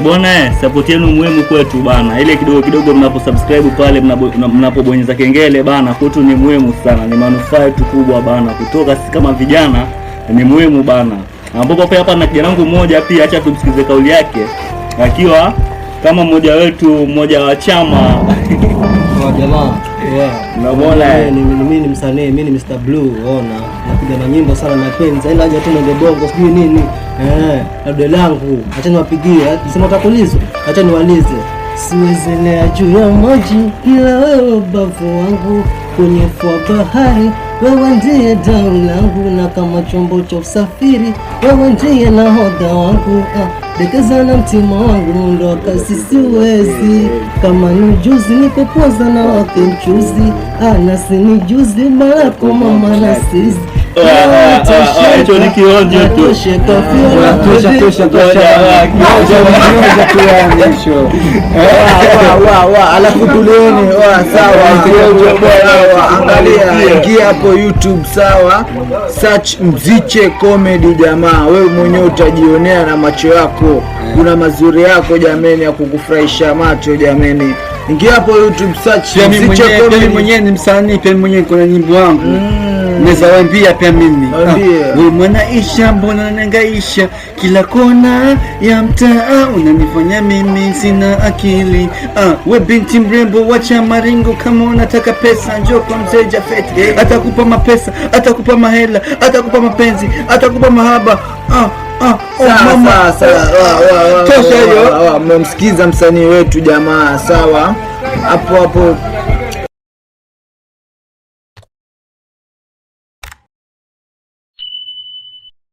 Bwana, support yenu muhimu kwetu bana. Ile kidogo kidogo mnaposubscribe pale mnapobonyeza kengele bana, kwetu ni muhimu sana. Ni manufaa yetu kubwa bana. Kutoka sisi kama vijana ni muhimu bana. Ambapo pia hapa na kijana wangu mmoja pia, acha tumsikize kauli yake. Akiwa kama mmoja wetu, mmoja wa chama. Kwa jamaa. Unaona mimi ni msanii, mimi ni Mr Blue, ona. Napiga na nyimbo sana mapenzi. Ila haja tena ndio bongo sijui nini. Labda langu. Acha niwapigie. Sema utakulizo. Acha niwalize. Siwezelea juu ya maji ila wewe bavu wangu, kwenye fua bahari wewe ndiye dau langu, na kama chombo cha usafiri wewe ndiye nahodha wangu. Dekeza na mtima wangu ndo kasi siwezi, kama ni juzi nipopoza na wake mchuzi, nasi ni juzi malako mama na sisi. Hicho ni kionjo tu. Tosha. Alafu tulieni. Sawa. Angalia, ingia hapo YouTube, sawa. Search Mziche Comedy jamaa. Wewe mwenyewe utajionea na macho yako. Kuna mazuri yako jameni ya kukufurahisha macho jameni. Ingia hapo YouTube, search Mziche Comedy. Mimi mwenyewe ni msanii, pia mwenyewe kuna nyimbo yangu. Naweza waambia pia mimi. Wewe mwanaisha, mbona nangaisha kila kona ya mtaa, unanifanya mimi sina akili. We binti mrembo, wacha maringo, kama unataka pesa njoo kwa mzee Jafet. Atakupa mapesa, atakupa mahela, atakupa mapenzi, atakupa mahaba. Tosha hiyo. Mmemsikiza msanii wetu jamaa, sawa. Hapo